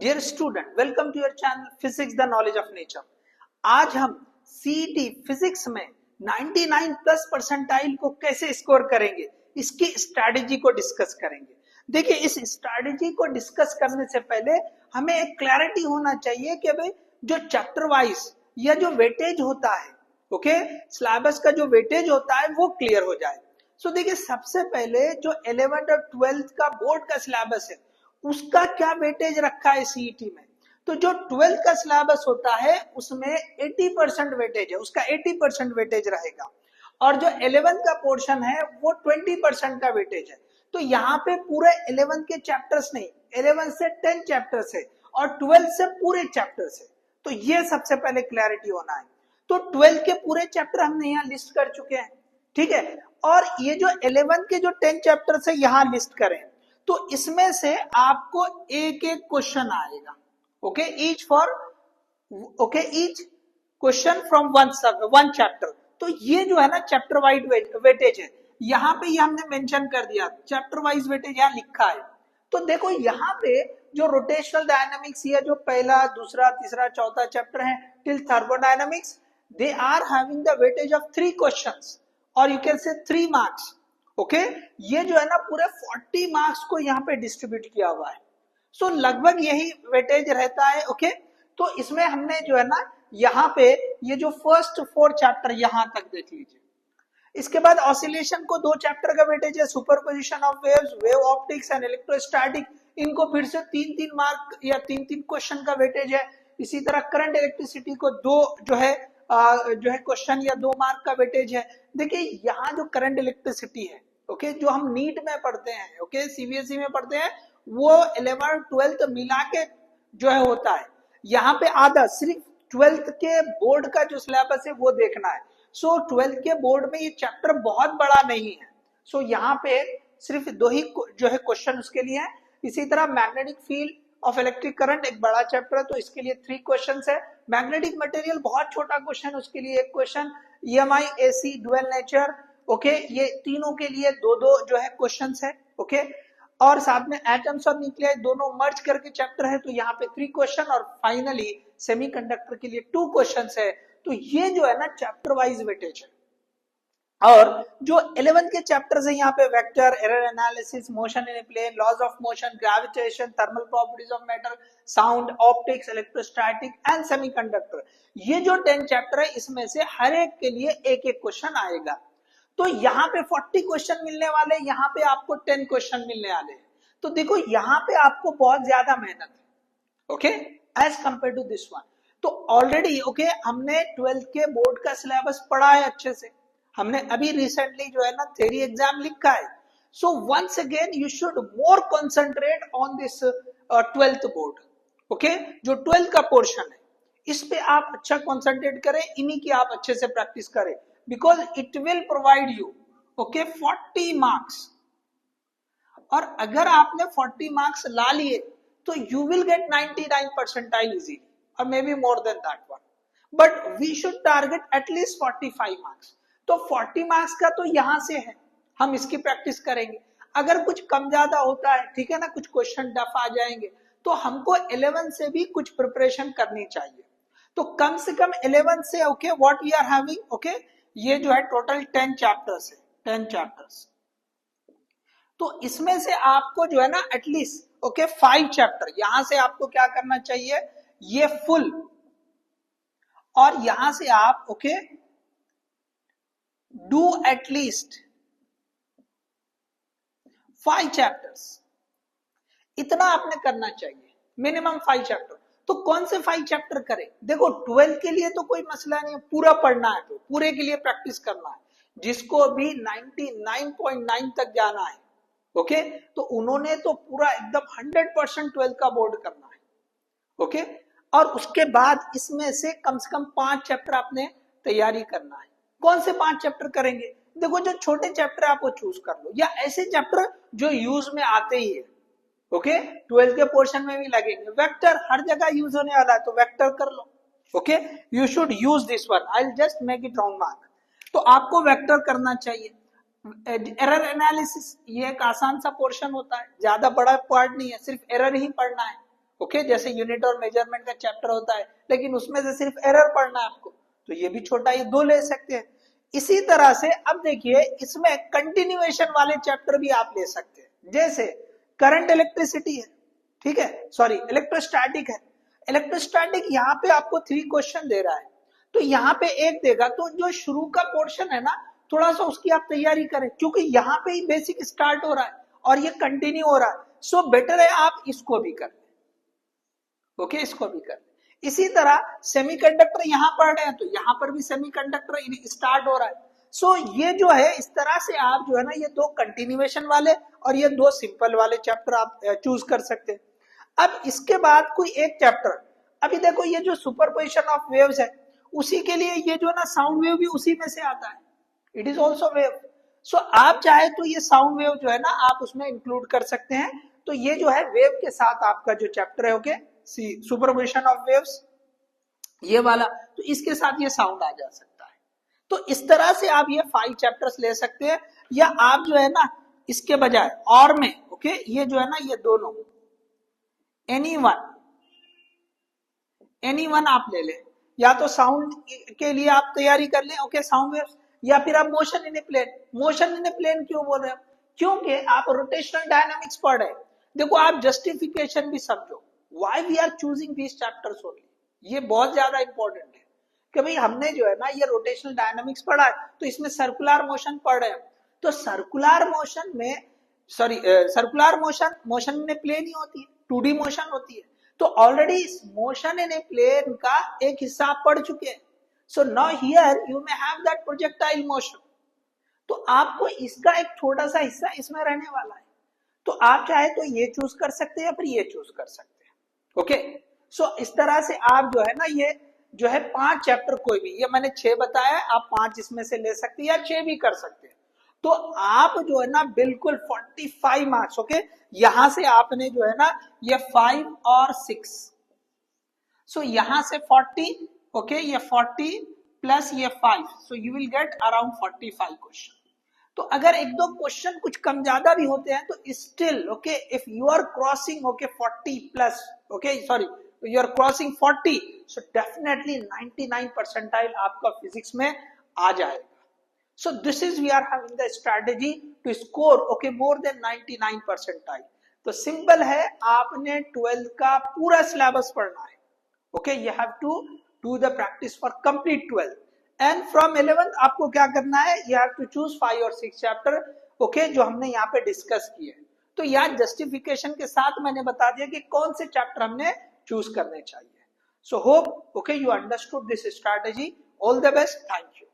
Dear student, welcome to your channel physics the knowledge of nature. आज हम CET physics में 99 plus percentile को कैसे स्कोर करेंगे, इसकी स्ट्रैटेजी को डिस्कस करेंगे। देखिए, इस स्ट्रैटेजी को डिस्कस करने से पहले हमें एक क्लैरिटी होना चाहिए कि भाई जो चैप्टर वाइज या जो वेटेज होता है, ओके, सिलेबस का जो वेटेज होता है वो क्लियर हो जाए। सो देखिए, सबसे पहले जो 11th और 12th का बोर्ड का सिलेबस है उसका क्या वेटेज रखा है सीईटी में। तो जो 12th का सिलेबस होता है उसमें 80% वेटेज है, उसका 80% वेटेज रहेगा, और जो 11th का पोर्शन है वो 20% का वेटेज है। तो यहाँ पे पूरे 11 के चैप्टर्स नहीं, 11 से 10 चैप्टर्स है और 12 से पूरे चैप्टर्स है। तो ये सबसे पहले क्लैरिटी होना है। तो 12 के पूरे चैप्टर हमने यहाँ लिस्ट कर चुके हैं, ठीक है, और ये जो 11 के जो 10 चैप्टर्स है यहाँ लिस्ट करें। तो इसमें से आपको एक एक क्वेश्चन आएगा, okay, each question from one chapter. तो ये जो है ना चैप्टर वाइज वेटेज है, यहाँ पे ये हमने मेंशन कर दिया, चैप्टर वाइज वेटेज यहाँ लिखा है। तो देखो यहाँ पे जो रोटेशनल डायनामिक्स या जो पहला दूसरा तीसरा चौथा चैप्टर है till thermodynamics, they are having the weightage of 3 questions और you can say 3 marks, okay. ये जो है ना पूरे 40 मार्क्स को यहाँ पे डिस्ट्रीब्यूट किया हुआ है। सो लगभग यही वेटेज रहता है, ओके। तो इसमें हमने जो है ना यहाँ पे ये जो फर्स्ट 4 चैप्टर यहाँ तक देख लीजिए। इसके बाद ऑसिलेशन को 2 चैप्टर का वेटेज है, superposition of waves, wave optics and electrostatic, इनको फिर से 3-3 मार्क या 3-3 क्वेश्चन का वेटेज है। इसी तरह करंट इलेक्ट्रिसिटी को 2 जो है क्वेश्चन या 2 मार्क का वेटेज है। देखिए यहाँ जो करंट इलेक्ट्रिसिटी है, ओके, जो हम नीट में पढ़ते हैं, ओके, सीबीएसई में पढ़ते हैं, वो 11 12th मिला के जो है होता है। यहाँ पे आधा सिर्फ 12th के बोर्ड का जो सिलेबस है वो देखना है। सो 12th के बोर्ड में ये चैप्टर बहुत बड़ा नहीं है, सो यहाँ पे सिर्फ 2 ही जो है क्वेश्चन उसके लिए है। इसी तरह magnetic field of electric current एक बड़ा चैप्टर है, तो इसके लिए 3 क्वेश्चन है। मैग्नेटिक मटेरियल बहुत छोटा क्वेश्चन, उसके लिए 1 question. EMI, AC, dual nature, okay, ये तीनों के लिए 2-2 जो है क्वेश्चंस है, ओके। और साथ में एटम्स और न्यूक्लियस दोनों मर्ज करके चैप्टर है, तो यहाँ पे 3 क्वेश्चन, और फाइनली सेमीकंडक्टर के लिए 2 क्वेश्चंस है। तो ये जो है ना चैप्टर वाइज वेटेज है। और जो 11th के चैप्टर्स है यहाँ पे vector, error analysis, motion in plane, laws of motion, gravitation, thermal properties of matter, sound, optics, electrostatic and semiconductor, ये जो 10 चैप्टर है इसमें से हर एक के लिए एक एक क्वेश्चन आएगा। तो यहाँ पे 40 क्वेश्चन मिलने वाले, यहाँ पे आपको 10 क्वेश्चन मिलने वाले हैं। तो देखो यहाँ पे आपको बहुत ज्यादा मेहनत है, okay, as compare to this one. तो ऑलरेडी ओके हमने 12th के बोर्ड का सिलेबस पढ़ा है अच्छे से, हमने अभी रिसेंटली जो है ना थ्योरी एग्जाम लिखा है। So once again you should more concentrate on this 12th board, okay, जो 12th का पोर्शन है इस पे आप अच्छा कंसंट्रेट करें, इन्हीं की आप अच्छे से प्रैक्टिस करें, because it will provide you okay 40 marks. और अगर आपने 40 मार्क्स ला लिए तो you will get 99 percentile easily, और maybe more than that one, but we should target at least 45 marks. तो 40 मार्क्स का तो यहां से है, हम इसकी प्रैक्टिस करेंगे। अगर कुछ कम ज्यादा होता है, ठीक है ना, कुछ क्वेश्चन टफ आ जाएंगे, तो हमको 11 से भी कुछ प्रिपरेशन करनी चाहिए। तो कम से कम 11 से okay what we are having, okay, ये जो है टोटल 10 चैप्टर्स है, 10 चैप्टर्स। तो इसमें से आपको जो है ना एटलीस्ट ओके 5 चैप्टर, यहां से आपको क्या करना चाहिए, ये फुल, और यहां से आप ओके डू एटलीस्ट 5 चैप्टर्स, इतना आपने करना चाहिए, मिनिमम 5 चैप्टर। तो कौन से 5 चैप्टर करें, देखो 12 के लिए तो कोई मसला नहीं है, पूरा पढ़ना है तो पूरे के लिए प्रैक्टिस करना है। जिसको भी 99.9 तक जाना है, ओके, तो उन्होंने तो पूरा एकदम 100% 12 का बोर्ड करना है, ओके। और उसके बाद इसमें से कम 5 चैप्टर आपने तैयारी करना है। कौन से 5 चैप्टर करेंगे, देखो जो छोटे चैप्टर आप वो चूज कर लो, या ऐसे चैप्टर जो यूज में आते ही है, ओके, 12 के पोर्शन में भी लगेंगे। वेक्टर हर जगह यूज होने वाला है, तो वेक्टर कर लो, okay, you should use this one, I will just make it round mark. तो आपको वेक्टर करना चाहिए। एरर एनालिसिस ये एक आसान सा पोर्शन होता है, ज्यादा बड़ा पार्ट नहीं है, सिर्फ एरर ही पढ़ना है, ओके जैसे यूनिट और मेजरमेंट का चैप्टर होता है, लेकिन उसमें से सिर्फ एरर पढ़ना है आपको, तो ये भी छोटा, ये 2 ले सकते हैं। इसी तरह से अब देखिए इसमें कंटिन्यूएशन वाले चैप्टर भी आप ले सकते हैं, जैसे करंट इलेक्ट्रिसिटी है, ठीक है, सॉरी इलेक्ट्रोस्टैटिक है। इलेक्ट्रोस्टैटिक यहाँ पे आपको 3 क्वेश्चन दे रहा है, तो यहाँ पे एक देगा, तो जो शुरू का पोर्शन है ना थोड़ा सा उसकी आप तैयारी करें, क्योंकि यहाँ पे ही बेसिक स्टार्ट हो रहा है और ये कंटिन्यू हो रहा है, सो बेटर है आप इसको भी कर, ओके इसको भी कर। इसी तरह सेमीकंडक्टर यहां पढ़ रहे हैं तो यहां पर भी सेमीकंडक्टर स्टार्ट हो रहा है। सो ये जो है इस तरह से आप जो है ना ये 2 कंटिन्यूएशन वाले और ये 2 सिंपल वाले चैप्टर आप चूज कर सकते हैं। अब इसके बाद कोई एक चैप्टर, अभी देखो ये जो सुपरपोजिशन ऑफ वेव्स है उसी के लिए ये जो ना साउंड वेव भी उसी में से आता है, इट इज ऑल्सो वेव। सो आप चाहे तो ये साउंड वेव जो है ना आप उसमें इंक्लूड कर सकते हैं, तो ये जो है वेव के साथ आपका जो चैप्टर है ओके सुपरपोजिशन ऑफ वेव्स ये वाला, तो इसके साथ ये साउंड आ जा सकता है। तो इस तरह से आप ये 5 चैप्टर्स ले सकते हैं, या आप जो है ना इसके बजाय और में ओके ये जो है ना ये दोनों एनी वन आप ले लें, या तो साउंड के लिए आप तैयारी कर लें ओके साउंड वेव्स, या फिर आप motion in a plane. Motion in a plane क्यों बोल रहे हैं, क्योंकि आप रोटेशनल डायनामिक्स पढ़ रहे हैं। देखो आप जस्टिफिकेशन भी समझो, why we are choosing these chapters only, ये बहुत ज्यादा इंपॉर्टेंट है कि भाई हमने जो है ना ये रोटेशनल डायनामिक्स पढ़ा है तो इसमें सर्कुलर मोशन पढ़ रहे हैं, तो सर्कुलर मोशन में सर्कुलर मोशन में प्लेन ही होती है, 2D मोशन होती है, तो ऑलरेडी इस मोशन इन ए प्लेन का एक हिस्सा आप पढ़ चुके हैं। So now here you may have that projectile motion, तो आपको इसका एक छोटा सा हिस्सा इसमें रहने वाला है, तो आप चाहे तो ये चूज कर सकते हैं या फिर ये चूज कर सकते हैं ओके। सो इस तरह से आप जो है ना ये जो है 5 चैप्टर कोई भी, ये मैंने 6 बताया, आप 5 इसमें से ले सकते हैं या 6 भी कर सकते हैं, तो आप जो है ना बिल्कुल 45 मार्क्स ओके, यहां से आपने जो है ना ये 5 और 6, सो यहां से 40 ओके ये 40 प्लस ये 5, so you will get around 45 question. तो अगर 1-2 क्वेश्चन कुछ कम ज्यादा भी होते हैं तो still okay if you are crossing okay 40 plus okay sorry you are crossing 40, so definitely 99 percentile आपका फिजिक्स में आ जाएगा। So this is we are having the strategy to score okay more than 99 percentile. तो simple है, आपने 12th का पूरा syllabus पढ़ना है okay, you have to do the practice for complete 12th and from 11th आपको क्या करना है, यू हैव टू चूज 5 और 6 चैप्टर ओके जो हमने यहाँ पे डिस्कस किए। तो यहाँ जस्टिफिकेशन के साथ मैंने बता दिया कि कौन से चैप्टर हमने चूज करने चाहिए। So hope okay you understood this strategy, all the best, thank you.